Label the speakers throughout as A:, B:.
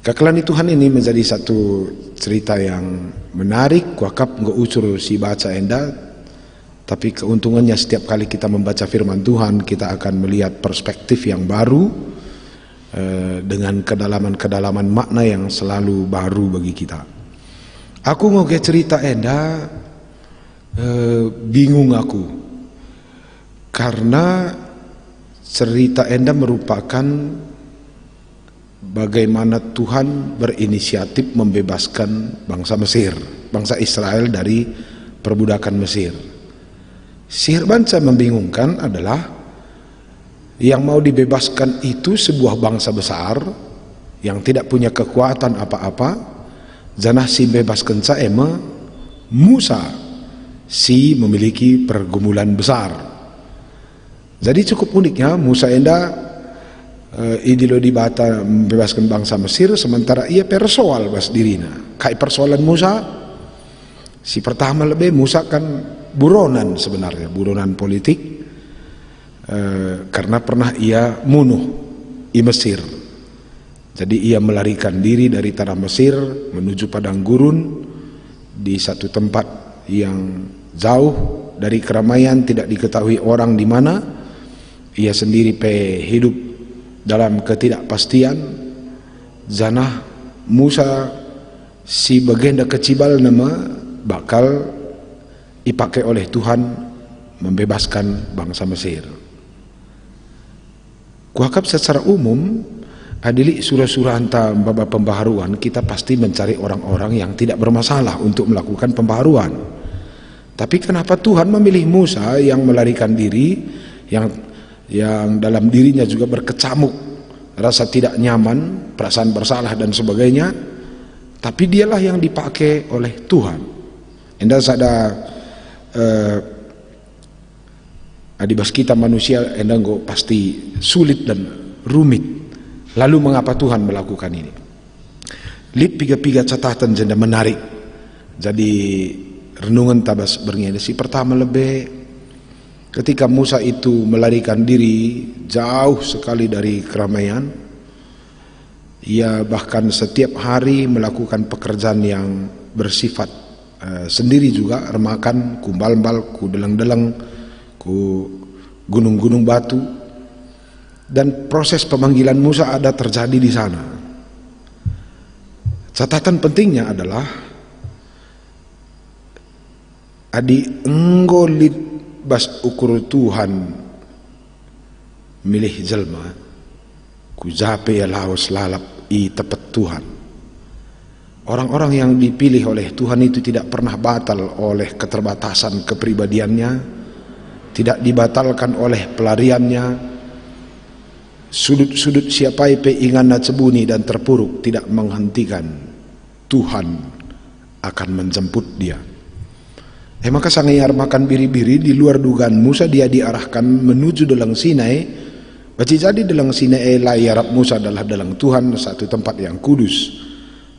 A: Kekelani Tuhan ini menjadi satu cerita yang menarik. Kuakap nggak ucur si baca enda, tapi keuntungannya setiap kali kita membaca firman Tuhan, kita akan melihat perspektif yang baru dengan kedalaman-kedalaman makna yang selalu baru bagi kita. Aku mau ke cerita enda, bingung aku, karena cerita enda merupakan bagaimana Tuhan berinisiatif membebaskan bangsa Mesir, bangsa Israel dari perbudakan Mesir. Sihir bangsa membingungkan adalah yang mau dibebaskan itu sebuah bangsa besar yang tidak punya kekuatan apa-apa. Janah si bebaskan saema Musa si memiliki pergumulan besar. Jadi cukup uniknya Musa enda idilo dibata membebaskan bangsa Mesir, sementara ia persoal bas dirina. Kai persoalan Musa, si pertama lebih Musa kan buronan sebenarnya, buronan politik, karena pernah ia munuh di Mesir. Jadi ia melarikan diri dari tanah Mesir menuju padang gurun di satu tempat yang jauh dari keramaian, tidak diketahui orang di mana. Ia sendiri hidup dalam ketidakpastian. Janah Musa si bagenda kecibal nama bakal dipakai oleh Tuhan membebaskan bangsa Mesir. Kuakap secara umum adili surah-surah anta baba pembaharuan, kita pasti mencari orang-orang yang tidak bermasalah untuk melakukan pembaharuan. Tapi kenapa Tuhan memilih Musa yang melarikan diri, yang dalam dirinya juga berkecamuk rasa tidak nyaman, perasaan bersalah dan sebagainya, tapi dialah yang dipakai oleh Tuhan. Enda ada adibas kita manusia enda go pasti sulit dan rumit. Lalu mengapa Tuhan melakukan ini? Lip piga-piga catatan jenda menarik. Jadi renungan tabas berngedesi. Pertama lebih ketika Musa itu melarikan diri jauh sekali dari keramaian, ia bahkan setiap hari melakukan pekerjaan yang bersifat sendiri juga, remakan, ku bal-bal, ku deleng-deleng, ku gunung-gunung batu. Dan proses pemanggilan Musa ada terjadi di sana. Catatan pentingnya adalah adi enggolit bas ukur Tuhan milih jelma ku jape laos lalap i tepet Tuhan. Orang-orang yang dipilih oleh Tuhan itu tidak pernah batal oleh keterbatasan kepribadiannya, tidak dibatalkan oleh pelariannya. Sudut-sudut siapa ingan cebuni dan terpuruk tidak menghentikan Tuhan akan menjemput dia. Maka sangayar makan biri-biri di luar dugaan Musa, dia diarahkan menuju dalang Sinai. Baci jadi dalang Sinai layarap Musa adalah dalang Tuhan, satu tempat yang kudus.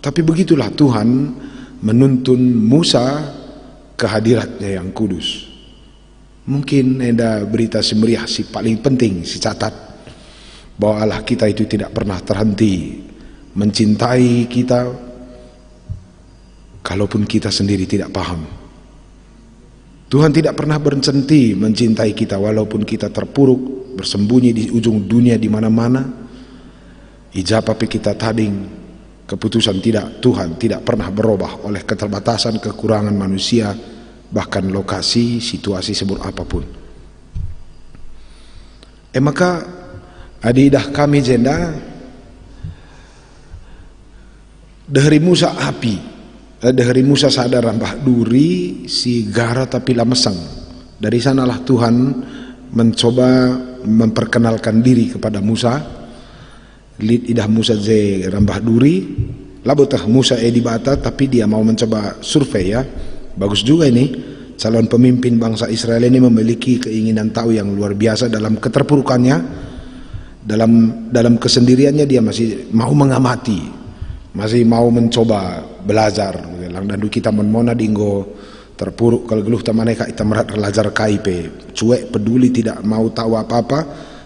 A: Tapi begitulah Tuhan menuntun Musa ke hadiratnya yang kudus. Mungkin ada berita semeriah si paling penting si catat, bahwa Allah kita itu tidak pernah terhenti mencintai kita kalaupun kita sendiri tidak paham. Tuhan tidak pernah berhenti mencintai kita walaupun kita terpuruk, bersembunyi di ujung dunia di mana-mana. Ijab apa kita tading, keputusan tidak, Tuhan tidak pernah berubah oleh keterbatasan, kekurangan manusia, bahkan lokasi, situasi sebut apapun. Maka adidah kami jenda dari Musa api, dari Musa sadar rambah duri si gara tapi lamesang. Dari sanalah Tuhan mencoba memperkenalkan diri kepada Musa. Lid idah Musa je rambah duri, labutah Musa dibata, tapi dia mau mencoba survei ya. Bagus juga ini, calon pemimpin bangsa Israel ini memiliki keinginan tahu yang luar biasa dalam keterpurukannya. Dalam kesendiriannya dia masih mau mengamati, masih mau mencoba belajar. Dan kita menmona dinggo terpuruk kalau geluh tamaneka kita merat belajar KIP, cuek, peduli, tidak mau tahu apa-apa.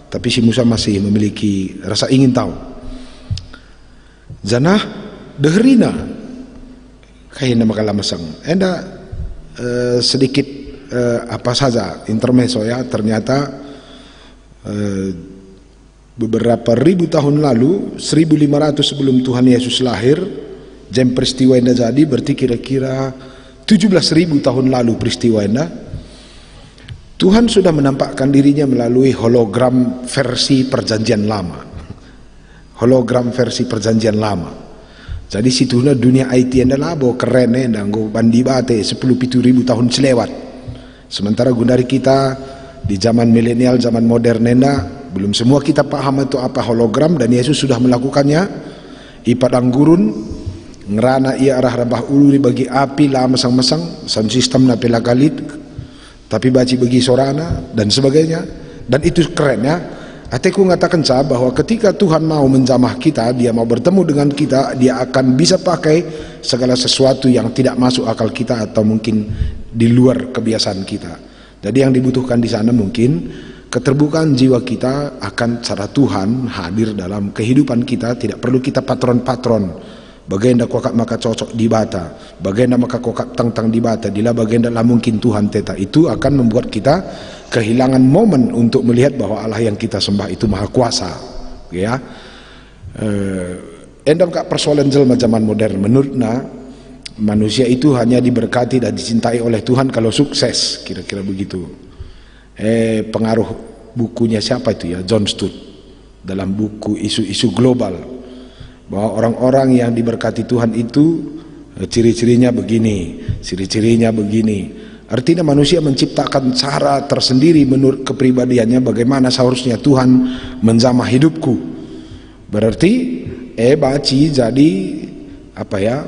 A: Tapi si Musa masih memiliki rasa ingin tahu. Janah dehrina kayaknya makala masang. Enda sedikit apa saja intermezzo ya. Ternyata beberapa ribu tahun lalu, 1500 sebelum Tuhan Yesus lahir, jam peristiwa yang jadi berarti kira-kira 17.000 tahun lalu peristiwa ini, Tuhan sudah menampakkan dirinya melalui hologram versi perjanjian lama. Hologram versi perjanjian lama. Jadi situna dunia IT yang labo keren nggo bandi bate 10-7 ribu tahun selewat. Sementara gundari kita di zaman milenial, zaman modern belum semua kita paham itu apa hologram, dan Yesus sudah melakukannya. I padang gurun ngerana ia arah rabah ulu bagi api lah mesang-mesang sound system na pela galit tapi baci bagi sorana dan sebagainya, dan itu keren ya. Ateku ngatakan bahwa ketika Tuhan mau menjamah kita, dia mau bertemu dengan kita, dia akan bisa pakai segala sesuatu yang tidak masuk akal kita atau mungkin di luar kebiasaan kita. Jadi yang dibutuhkan di sana mungkin keterbukaan jiwa kita akan cara Tuhan hadir dalam kehidupan kita. Tidak perlu kita patron-patron. Bagaimana kokak maka cocok di bata, bagaimana maka kokak tang-tang di bata, dila bagaimana mungkin Tuhan teta. Itu akan membuat kita kehilangan momen untuk melihat bahwa Allah yang kita sembah itu maha kuasa. Ya, endam kak persoalan jelma zaman modern. Menurutna manusia itu hanya diberkati dan dicintai oleh Tuhan kalau sukses, kira-kira begitu. Pengaruh bukunya siapa itu ya, John Stott, dalam buku isu-isu global, bahwa orang-orang yang diberkati Tuhan itu ciri-cirinya begini, ciri-cirinya begini. Artinya manusia menciptakan cara tersendiri menurut kepribadiannya bagaimana seharusnya Tuhan menjamah hidupku. Berarti baci jadi apa ya,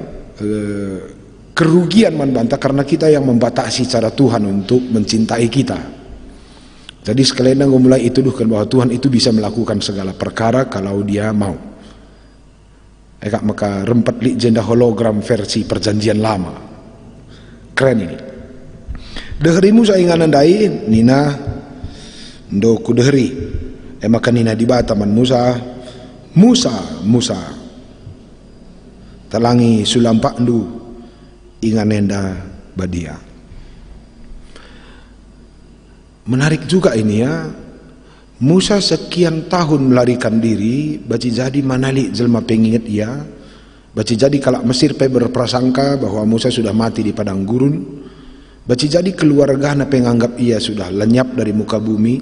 A: kerugian membantah karena kita yang membatasi cara Tuhan untuk mencintai kita. Jadi sekalian mulai itu duhkan bahwa Tuhan itu bisa melakukan segala perkara kalau dia mau. Maka rempet li jenda hologram versi perjanjian lama. Keren ini. Dehrimu saingan andai nina ndoku dehri. Maka nina dibata man Musa talangi sulampak ndu inganenda badia. Menarik juga ini ya. Musa sekian tahun melarikan diri, baci jadi manali jelma penginget ia, baci jadi kalak Mesir pe berprasangka bahwa Musa sudah mati di padang gurun, baci jadi keluarga na penganggap ia sudah lenyap dari muka bumi,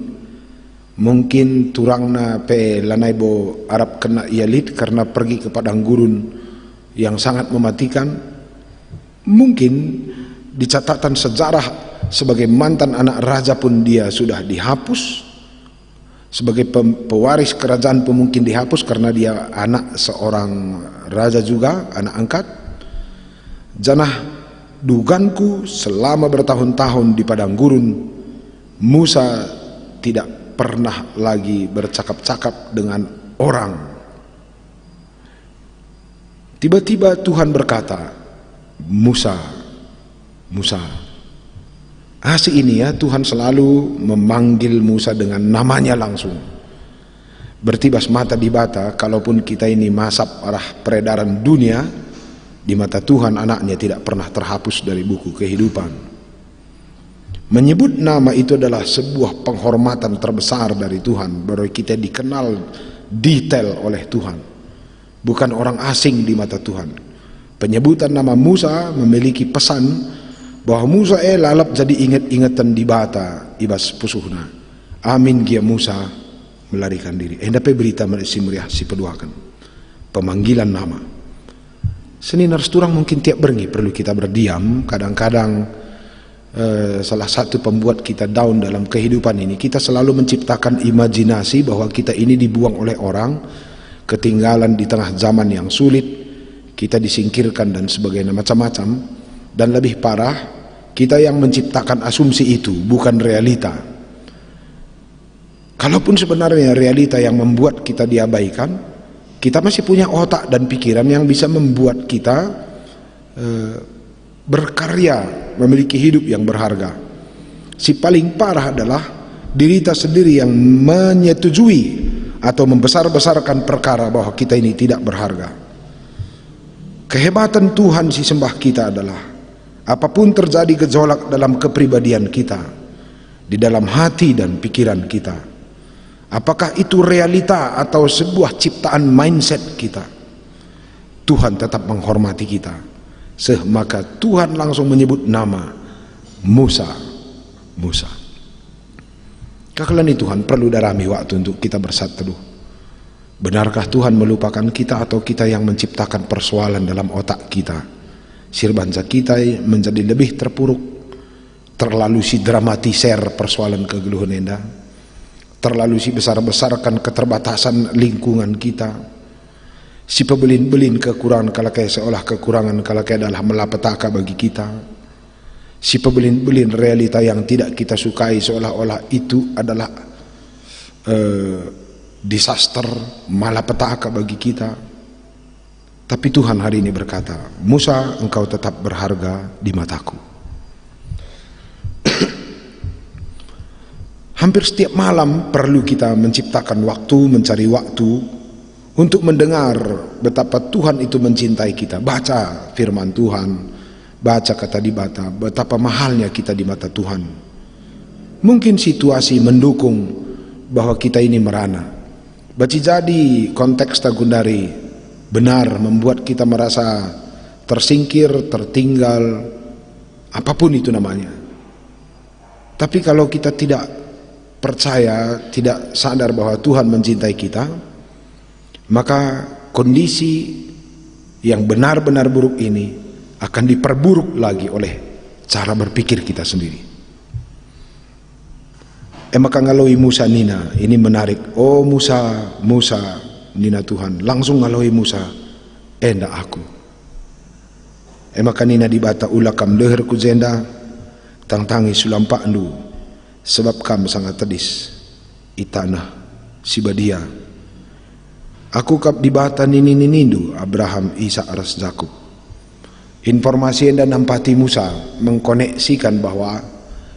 A: mungkin turangna pe lanaibo Arab kena ia lid karena pergi ke padang gurun yang sangat mematikan. Mungkin di catatan sejarah sebagai mantan anak raja pun dia sudah dihapus. Sebagai pewaris kerajaan pun mungkin dihapus karena dia anak seorang raja juga, anak angkat. Janah duganku selama bertahun-tahun di padang gurun, Musa tidak pernah lagi bercakap-cakap dengan orang. Tiba-tiba Tuhan berkata, Musa. Asik ini ya, Tuhan selalu memanggil Musa dengan namanya langsung. Bertibas mata di bata, kalaupun kita ini masap arah peredaran dunia, di mata Tuhan anaknya tidak pernah terhapus dari buku kehidupan. Menyebut nama itu adalah sebuah penghormatan terbesar dari Tuhan, baru kita dikenal detail oleh Tuhan. Bukan orang asing di mata Tuhan. Penyebutan nama Musa memiliki pesan bahwa Musa lalap jadi ingat-ingatan di bata ibas pusuhna. Amin gia Musa melarikan diri. Dapat berita si meriah si peduakan pemanggilan nama. Seni narasturang mungkin tiap berngi perlu kita berdiam. Kadang-kadang salah satu pembuat kita down dalam kehidupan ini, kita selalu menciptakan imajinasi bahwa kita ini dibuang oleh orang, ketinggalan di tengah zaman yang sulit, kita disingkirkan dan sebagainya macam-macam. Dan lebih parah, kita yang menciptakan asumsi itu, bukan realita. Kalaupun sebenarnya realita yang membuat kita diabaikan, kita masih punya otak dan pikiran yang bisa membuat kita berkarya, memiliki hidup yang berharga. Si paling parah adalah diri kita sendiri yang menyetujui atau membesar-besarkan perkara bahwa kita ini tidak berharga. Kehebatan Tuhan si sembah kita adalah apapun terjadi gejolak dalam kepribadian kita, di dalam hati dan pikiran kita, apakah itu realita atau sebuah ciptaan mindset kita, Tuhan tetap menghormati kita. Maka Tuhan langsung menyebut nama Musa. Musa. Kakalani Tuhan perlu darami waktu untuk kita bersatu. Benarkah Tuhan melupakan kita atau kita yang menciptakan persoalan dalam otak kita? Sirbansa kita menjadi lebih terpuruk, terlalu si dramatisir persoalan kegeluhan enda, terlalu si besar-besarkan keterbatasan lingkungan kita, si pebelin-belin kekurangan kalau kayak seolah kekurangan kalau kayak adalah malapetaka bagi kita, si pebelin-belin realita yang tidak kita sukai seolah-olah itu adalah disaster, malapetaka bagi kita. Tapi Tuhan hari ini berkata, Musa, engkau tetap berharga di mataku. Hampir setiap malam perlu kita menciptakan waktu, mencari waktu untuk mendengar betapa Tuhan itu mencintai kita. Baca firman Tuhan, baca kata dibata, betapa mahalnya kita di mata Tuhan. Mungkin situasi mendukung bahwa kita ini merana. Baci jadi konteks tagundari benar membuat kita merasa tersingkir, tertinggal, apapun itu namanya. Tapi kalau kita tidak percaya, tidak sadar bahwa Tuhan mencintai kita, maka kondisi yang benar-benar buruk ini akan diperburuk lagi oleh cara berpikir kita sendiri. Maka ngaloi Musa nina, ini menarik. Oh Musa, Musa, nina Tuhan. Langsung ngaloi Musa, endak aku. Maka nina dibata ulakam leher ku zenda, tangtangi sulampak ndu, sebab kam sangat tedis, itanah sibadia. Aku kap dibata nini nindu, Abraham, Ishak, Aras, Jakub. Informasi enda nampati Musa mengkoneksikan bahwa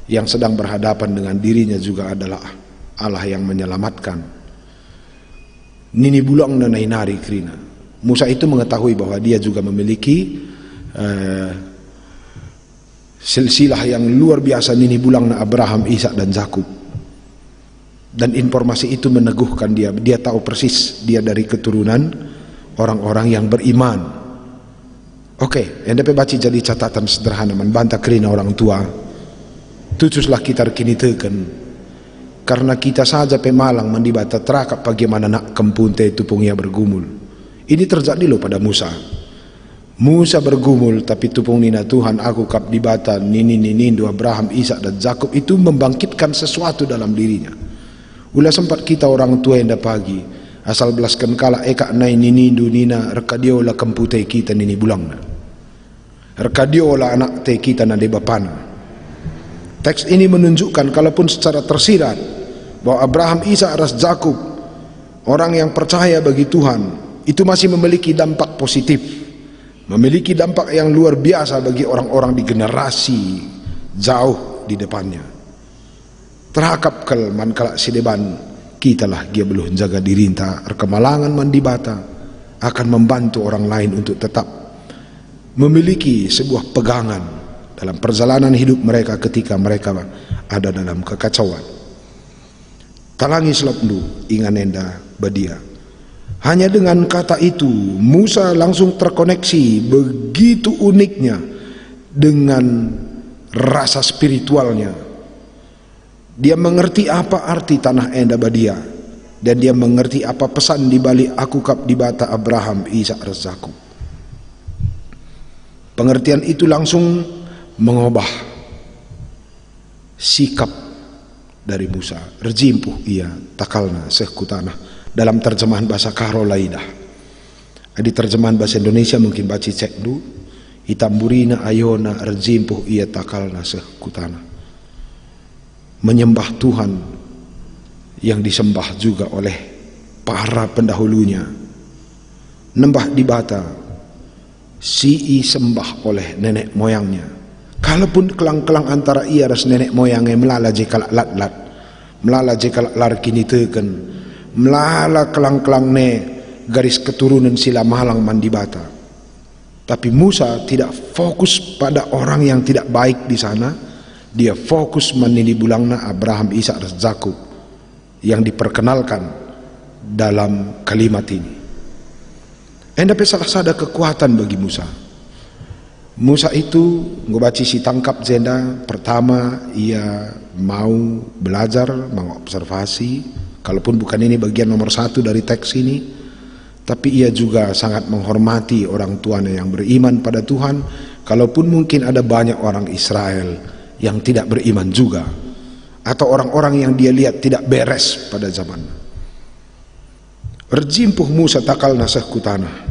A: yang sedang berhadapan dengan dirinya juga adalah Allah yang menyelamatkan. Nini bulang nanai nari krina. Musa itu mengetahui bahwa dia juga memiliki silsilah yang luar biasa, nini bulang na Abraham, Ishak dan Jakub. Dan informasi itu meneguhkan dia. Dia tahu persis dia dari keturunan orang-orang yang beriman. Oke, NDP baca jadi catatan sederhana membantah krina orang tua. Tutuslah kita kini teken, karena kita saja pemalang mendibata terakap bagaimana nak kempunte tupungnya bergumul. Ini terjadi loh pada Musa. Musa bergumul tapi tupung nina Tuhan aku kap dibata nini nindu Abraham, Ishak dan Jakub itu membangkitkan sesuatu dalam dirinya. Ulah sempat kita orang tua yang pagi asal belaskan kala eka nai ninindu nina rekadiola kempute kita nini bulangna. Rekadiola anak te kita na debapana. Teks ini menunjukkan kalaupun secara tersirat bahwa Abraham, Ishak, Aras, Jakub, orang yang percaya bagi Tuhan, itu masih memiliki dampak positif, memiliki dampak yang luar biasa bagi orang-orang di generasi jauh di depannya. Terhakap kel mankala sideban kita lah dia belum jaga diri ta rekemalangan mandibata akan membantu orang lain untuk tetap memiliki sebuah pegangan dalam perjalanan hidup mereka ketika mereka ada dalam kekacauan. Talangi selapdu inganenda badia. Hanya dengan kata itu Musa langsung terkoneksi begitu uniknya dengan rasa spiritualnya. Dia mengerti apa arti tanah enda badia, dan dia mengerti apa pesan di balik aku kap dibata Abraham, Ishak, dan Jakub. Pengertian itu langsung mengubah sikap dari Musa. Rejimpuh ia takalna sehkutana dalam terjemahan bahasa Karolaidah. Di terjemahan bahasa Indonesia mungkin baca cek dulu. Itamburina ayona rejimpuh ia takalna sehkutana. Menyembah Tuhan yang disembah juga oleh para pendahulunya. Nembah dibata si sembah oleh nenek moyangnya. Kalaupun kelang-kelang antara ia dan nenek moyangnya melala jekalak lat-lat, melala jekalak lar kini teken, melala kelang-kelang ne garis keturunan sila malang mandibata. Tapi Musa tidak fokus pada orang yang tidak baik di sana. Dia fokus menini bulangna Abraham, Ishak, dan Yakub yang diperkenalkan dalam kalimat ini. Endape salah sada kekuatan bagi Musa. Musa itu ngobaci si tangkap zenda. Pertama ia mau belajar, mengobservasi. Kalaupun bukan ini bagian nomor 1 dari teks ini, tapi ia juga sangat menghormati orang tuanya yang beriman pada Tuhan. Kalaupun mungkin ada banyak orang Israel yang tidak beriman juga, atau orang-orang yang dia lihat tidak beres pada zaman. Berjimpuh Musa takal nasahku tanah.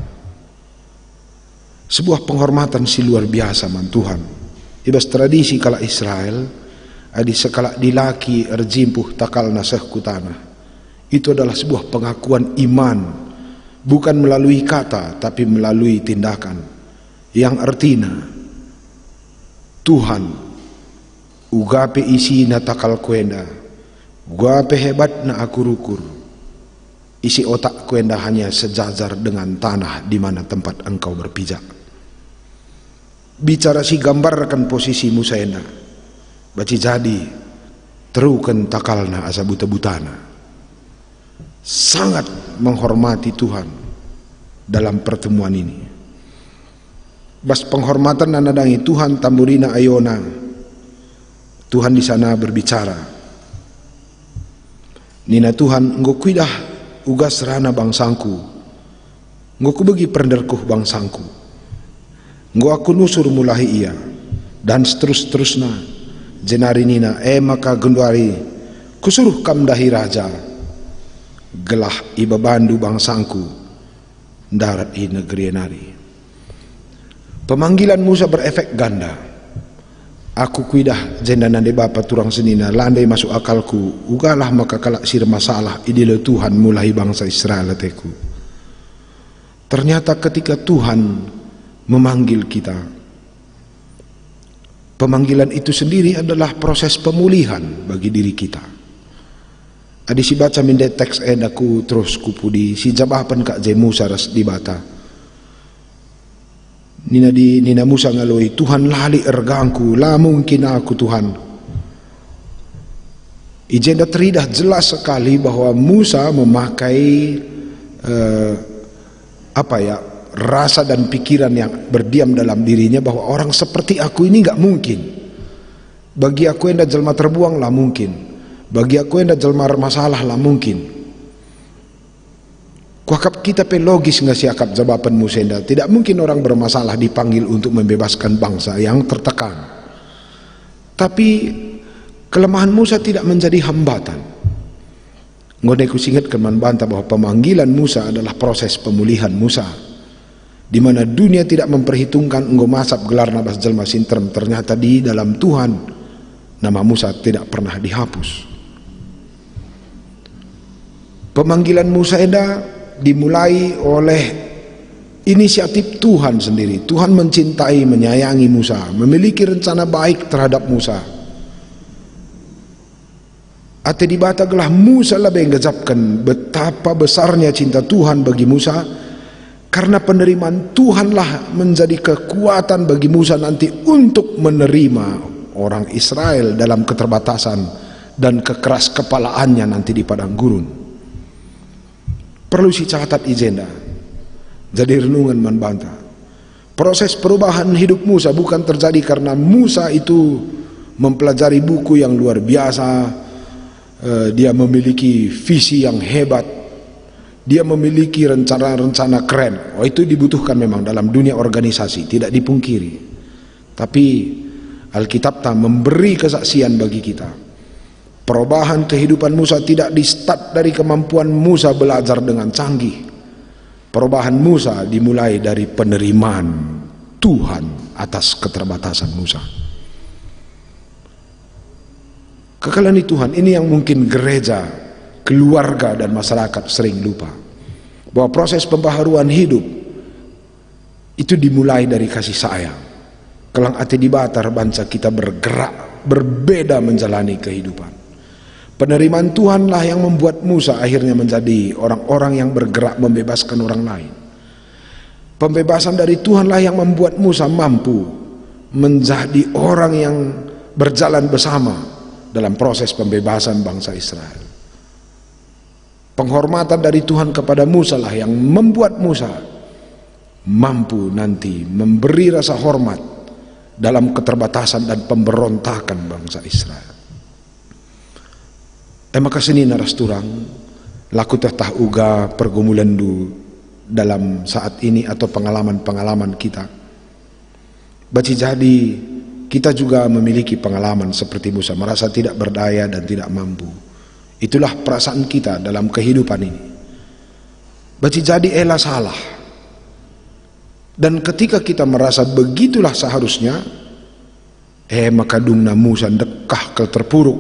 A: Sebuah penghormatan si luar biasa man Tuhan. Ibas tradisi kala Israel, adi sekala dilaki erjimpuh takal nasahku tanah. Itu adalah sebuah pengakuan iman, bukan melalui kata tapi melalui tindakan, yang artinya Tuhan ugape isi na takal kuenda, guape hebat na aku rukur, isi otak kuenda hanya sejajar dengan tanah di mana tempat engkau berpijak. Bicara si gambarkan posisi Musa enda, baci jadi terukan takalna asa buta-butana. Sangat menghormati Tuhan dalam pertemuan ini. Bas penghormatan nanadangi Tuhan tamburina ayona. Tuhan di sana berbicara. Nina Tuhan, engkau kuidah ugas rana bangsangku. Engkau bagi perenderkuh bangsangku. Engkau aku nusur mulahi ia. Dan seterus-terusna. Jenari nina, maka genduari. Kusuruh kamdahi raja. Gelah iba bandu bangsangku. Darat i negeri nari. Pemanggilan Musa berefek ganda. Aku kuidah jendanan de bapa turang senina landai masuk akalku, ugalah maka kalak sir masalah idile Tuhan mulai bangsa Israel teku. Ternyata ketika Tuhan memanggil kita, pemanggilan itu sendiri adalah proses pemulihan bagi diri kita. Adi si baca minde teks edaku terus kupudi si jabapan kak je Musa ras dibata. Nina Musa ngaloi, Tuhan lali ergangku, lah mungkin aku Tuhan. Ijenda teridah jelas sekali bahwa Musa memakai rasa dan pikiran yang berdiam dalam dirinya bahwa orang seperti aku ini nggak mungkin. Bagi aku yang jelma terbuang lah mungkin. Bagi aku yang jelma masalah lah mungkin. Kuakap kita pe logis nggak sih akap jawaban Musenda. Tidak mungkin orang bermasalah dipanggil untuk membebaskan bangsa yang tertekan. Tapi kelemahan Musa tidak menjadi hambatan. Ngoneku singat keman bantah bahwa pemanggilan Musa adalah proses pemulihan Musa, di mana dunia tidak memperhitungkan enggo masap gelar nabas jelma sinterm. Ternyata di dalam Tuhan nama Musa tidak pernah dihapus. Pemanggilan Musa eda dimulai oleh inisiatif Tuhan sendiri. Tuhan mencintai, menyayangi Musa, memiliki rencana baik terhadap Musa. Ate dibata gelah Musa lebih menggejapkan betapa besarnya cinta Tuhan bagi Musa, karena penerimaan Tuhanlah menjadi kekuatan bagi Musa nanti untuk menerima orang Israel dalam keterbatasan dan kekeras kepalaannya nanti di padang gurun. Perlu si catat ijenda jadi renungan manbanta. Proses perubahan hidup Musa bukan terjadi karena Musa itu mempelajari buku yang luar biasa, dia memiliki visi yang hebat, dia memiliki rencana-rencana keren. Itu dibutuhkan memang dalam dunia organisasi, tidak dipungkiri. Tapi Alkitab memberi kesaksian bagi kita. Perubahan kehidupan Musa tidak di-start dari kemampuan Musa belajar dengan canggih. Perubahan Musa dimulai dari penerimaan Tuhan atas keterbatasan Musa. Kekalahan Tuhan ini yang mungkin gereja, keluarga dan masyarakat sering lupa. Bahwa proses pembaharuan hidup itu dimulai dari kasih sayang. Kelang ati dibatar bangsa kita bergerak, berbeda menjalani kehidupan. Penerimaan Tuhanlah yang membuat Musa akhirnya menjadi orang-orang yang bergerak membebaskan orang lain. Pembebasan dari Tuhanlah yang membuat Musa mampu menjadi orang yang berjalan bersama dalam proses pembebasan bangsa Israel. Penghormatan dari Tuhan kepada Musa lah yang membuat Musa mampu nanti memberi rasa hormat dalam keterbatasan dan pemberontakan bangsa Israel. Maka sini naras turang laku tetah uga pergumulan du dalam saat ini atau pengalaman-pengalaman kita. Baci jadi kita juga memiliki pengalaman seperti Musa, merasa tidak berdaya dan tidak mampu. Itulah perasaan kita dalam kehidupan ini. Baci jadi elah salah. Dan ketika kita merasa begitulah seharusnya, maka dungna Musa dekah ke terpuruk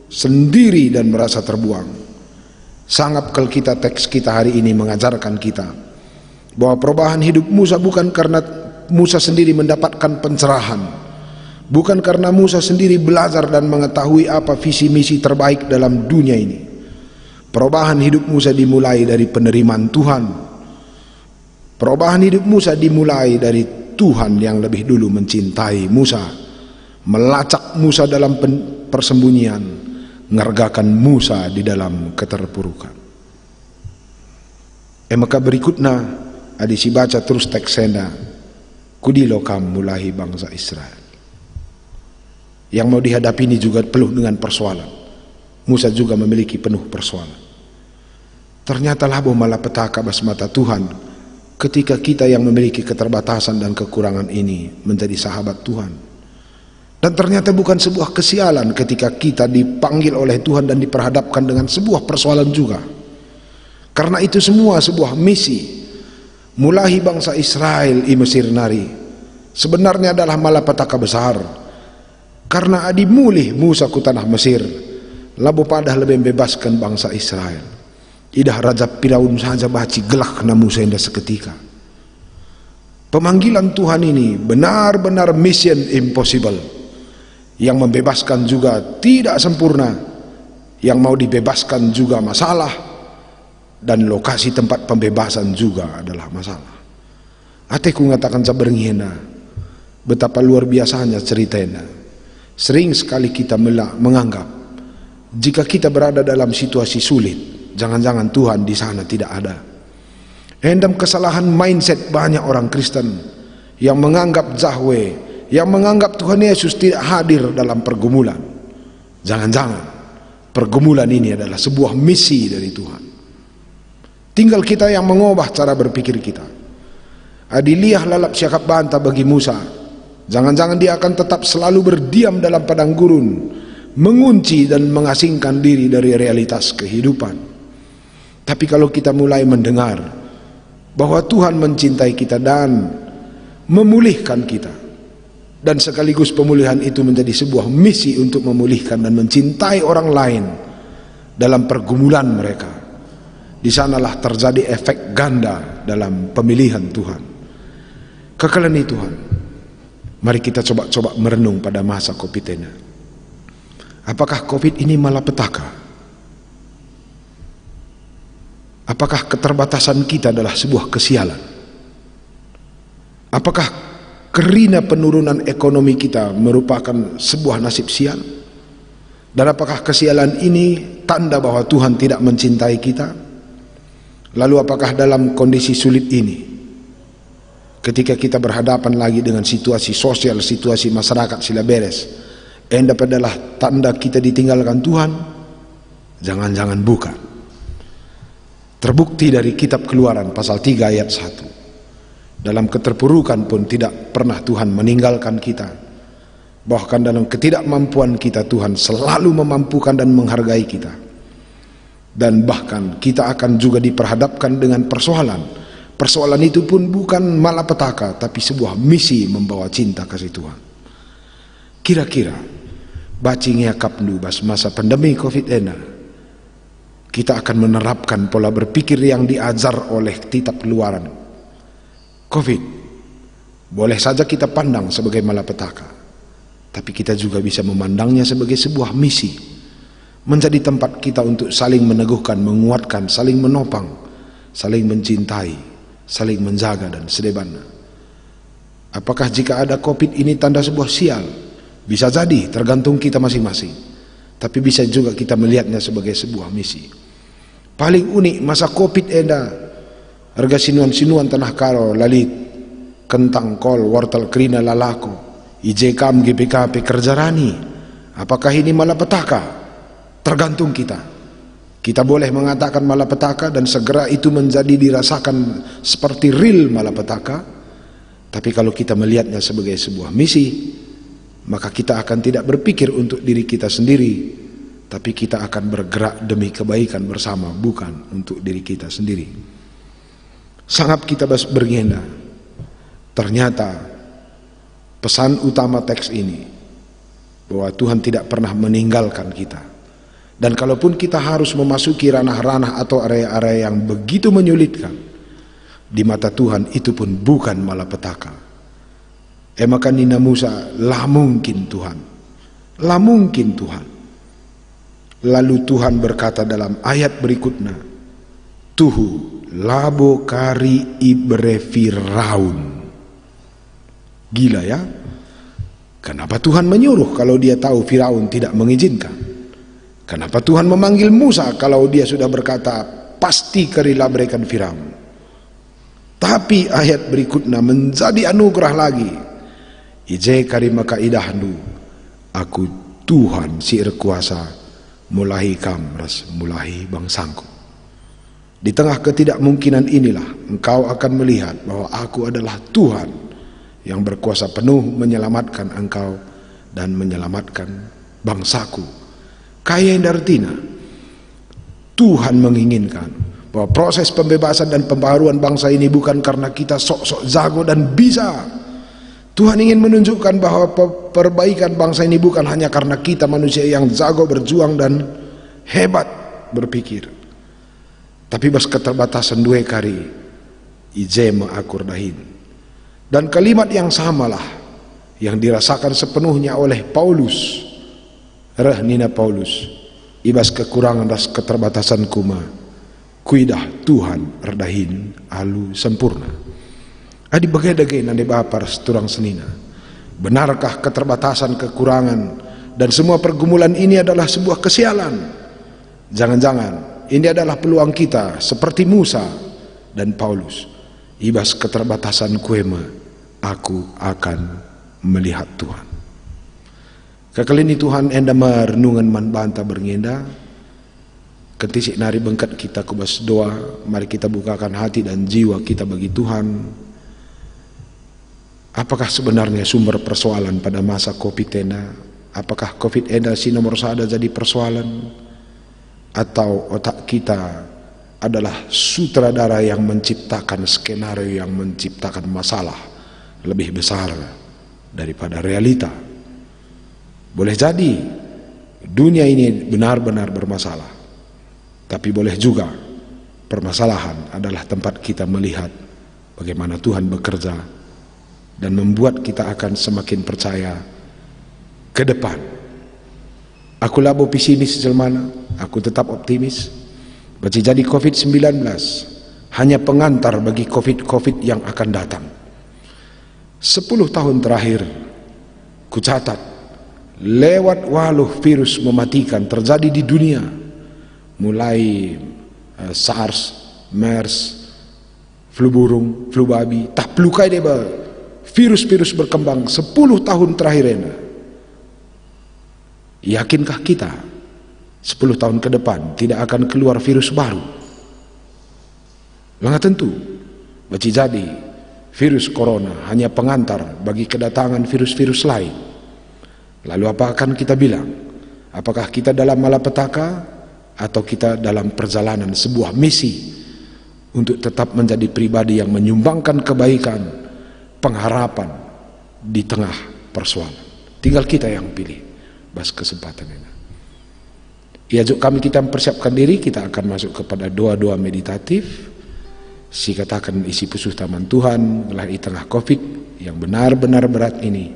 A: sendiri dan merasa terbuang. Sangat kalau kita teks kita hari ini mengajarkan kita bahwa perubahan hidup Musa bukan karena Musa sendiri mendapatkan pencerahan, bukan karena Musa sendiri belajar dan mengetahui apa visi misi terbaik dalam dunia ini. Perubahan hidup Musa dimulai dari penerimaan Tuhan. Perubahan hidup Musa dimulai dari Tuhan yang lebih dulu mencintai Musa, melacak Musa dalam persembunyian, ngergakan Musa di dalam keterpurukan. Maka berikutnya adisi baca terus teksena kudilo kam mulai bangsa Israel. Yang mau dihadapi ini juga penuh dengan persoalan. Musa juga memiliki penuh persoalan. Ternyata labo malapetaka bas mata Tuhan ketika kita yang memiliki keterbatasan dan kekurangan ini menjadi sahabat Tuhan. Dan ternyata bukan sebuah kesialan ketika kita dipanggil oleh Tuhan dan diperhadapkan dengan sebuah persoalan juga. Karena itu semua sebuah misi. Mulahi bangsa Israel i Mesir nari sebenarnya adalah malapetaka besar. Karena adi mulih Musa ku tanah Mesir, labo padah lebih membebaskan bangsa Israel. Idah Raja Firaun saja baci gelak na Musa indah seketika. Pemanggilan Tuhan ini benar-benar mission impossible. Yang membebaskan juga tidak sempurna, yang mau dibebaskan juga masalah, dan lokasi tempat pembebasan juga adalah masalah. Ateku ngatakan saberngina betapa luar biasanya ceritanya. Sering sekali kita menganggap jika kita berada dalam situasi sulit, jangan-jangan Tuhan di sana tidak ada. Dalam kesalahan mindset banyak orang Kristen yang menganggap Yahweh, yang menganggap Tuhan Yesus tidak hadir dalam pergumulan. Jangan-jangan pergumulan ini adalah sebuah misi dari Tuhan. Tinggal kita yang mengubah cara berpikir kita. Adiliyah lalap syakap banta bagi Musa. Jangan-jangan dia akan tetap selalu berdiam dalam padang gurun, mengunci dan mengasingkan diri dari realitas kehidupan. Tapi kalau kita mulai mendengar bahwa Tuhan mencintai kita dan memulihkan kita, dan sekaligus pemulihan itu menjadi sebuah misi untuk memulihkan dan mencintai orang lain dalam pergumulan mereka. Di sanalah terjadi efek ganda dalam pemilihan Tuhan. Kekalian Tuhan, mari kita coba merenung pada masa COVID ini. Apakah COVID ini malapetaka? Apakah keterbatasan kita adalah sebuah kesialan? Apakah kerina penurunan ekonomi kita merupakan sebuah nasib sial? Dan apakah kesialan ini tanda bahwa Tuhan tidak mencintai kita? Lalu apakah dalam kondisi sulit ini, ketika kita berhadapan lagi dengan situasi sosial, situasi masyarakat sila beres, adalah tanda kita ditinggalkan Tuhan? Jangan-jangan bukan. Terbukti dari kitab Keluaran pasal 3 ayat 1. Dalam keterpurukan pun tidak pernah Tuhan meninggalkan kita. Bahkan dalam ketidakmampuan kita Tuhan selalu memampukan dan menghargai kita. Dan bahkan kita akan juga diperhadapkan dengan persoalan. Persoalan itu pun bukan malapetaka, tapi sebuah misi membawa cinta kasih Tuhan. Kira-kira baci ngakap nu bas masa pandemi COVID-19, kita akan menerapkan pola berpikir yang diajar oleh kitab Keluaran. COVID boleh saja kita pandang sebagai malapetaka, tapi kita juga bisa memandangnya sebagai sebuah misi, menjadi tempat kita untuk saling meneguhkan, menguatkan, saling menopang, saling mencintai, saling menjaga dan sedebannya. Apakah jika ada COVID ini tanda sebuah sial? Bisa jadi, tergantung kita masing-masing. Tapi bisa juga kita melihatnya sebagai sebuah misi. Paling unik masa COVID eda, harga sinuan-sinuan tanah karo, lalit, kentang, kol, wortel, kerina, lalako, IJKM, GPKP, kerjarani. Apakah ini malapetaka? Tergantung kita. Kita boleh mengatakan malapetaka dan segera itu menjadi dirasakan seperti real malapetaka. Tapi kalau kita melihatnya sebagai sebuah misi, maka kita akan tidak berpikir untuk diri kita sendiri, tapi kita akan bergerak demi kebaikan bersama, bukan untuk diri kita sendiri. Sangat kita bergenda. Ternyata pesan utama teks ini bahwa Tuhan tidak pernah meninggalkan kita. Dan kalaupun kita harus memasuki ranah-ranah atau area-area yang begitu menyulitkan, di mata Tuhan itu pun bukan malapetaka. Maka Nina Musa, lah mungkin Tuhan, lah mungkin Tuhan. Lalu Tuhan berkata dalam ayat berikutnya, Tuhu labo kari ibre Firaun. Gila ya? Kenapa Tuhan menyuruh kalau dia tahu Firaun tidak mengizinkan? Kenapa Tuhan memanggil Musa kalau dia sudah berkata pasti kerilabrekan Firaun? Tapi ayat berikutnya menjadi anugerah lagi. Ije karimaka idahnu, aku Tuhan si kuasa mulahi kamras mulahi bangsangku. Di tengah ketidakmungkinan inilah engkau akan melihat bahwa aku adalah Tuhan yang berkuasa penuh menyelamatkan engkau dan menyelamatkan bangsaku. Kaya yang artinya Tuhan menginginkan bahwa proses pembebasan dan pembaharuan bangsa ini bukan karena kita sok-sok jago dan bisa. Tuhan ingin menunjukkan bahwa perbaikan bangsa ini bukan hanya karena kita manusia yang jago berjuang dan hebat berpikir, tapi bas keterbatasan dua kari ije mengakur dahin. Dan kalimat yang samalah yang dirasakan sepenuhnya oleh Paulus, Nina Paulus, ibas kekurangan dan keterbatasan kuma, kuidah Tuhan erdahin alu sempurna. Adi bagai-bagai nande bapar seturang senina. Benarkah keterbatasan, kekurangan dan semua pergumulan ini adalah sebuah kesialan? Jangan-jangan ini adalah peluang kita seperti Musa dan Paulus. Ibas keterbatasan kuema, aku akan melihat Tuhan. Kekalini Tuhan enda merenungan man banta berngenda. Ketisik nari bengkat kita kubas doa. Mari kita bukakan hati dan jiwa kita bagi Tuhan. Apakah sebenarnya sumber persoalan pada masa COVID enda? Apakah COVID enda si nomor satu jadi persoalan? Atau otak kita adalah sutradara yang menciptakan skenario yang menciptakan masalah lebih besar daripada realita? Boleh jadi dunia ini benar-benar bermasalah, tapi boleh juga permasalahan adalah tempat kita melihat bagaimana Tuhan bekerja dan membuat kita akan semakin percaya ke depan. Aku labo pesimis jelmana, aku tetap optimis. Baca jadi COVID-19 hanya pengantar bagi COVID yang akan datang. 10 tahun terakhir ku catat lewat waluh virus mematikan terjadi di dunia, mulai SARS, MERS, flu burung, flu babi, tak pelukai deba. Virus-virus berkembang 10 tahun terakhir ini. Yakinkah kita 10 tahun ke depan tidak akan keluar virus baru? Nggak tentu. Baca jadi virus corona hanya pengantar bagi kedatangan virus-virus lain. Lalu apa akan kita bilang? Apakah kita dalam malapetaka atau kita dalam perjalanan sebuah misi untuk tetap menjadi pribadi yang menyumbangkan kebaikan, pengharapan di tengah persoalan? Tinggal kita yang pilih bas kesempatan ini. Ya, kami kita mempersiapkan diri, kita akan masuk kepada doa-doa meditatif. Si katakan isi pusuh taman Tuhan melalui tengah COVID yang benar-benar berat ini,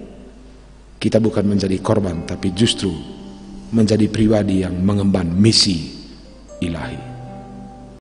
A: kita bukan menjadi korban, tapi justru menjadi pribadi yang mengemban misi ilahi.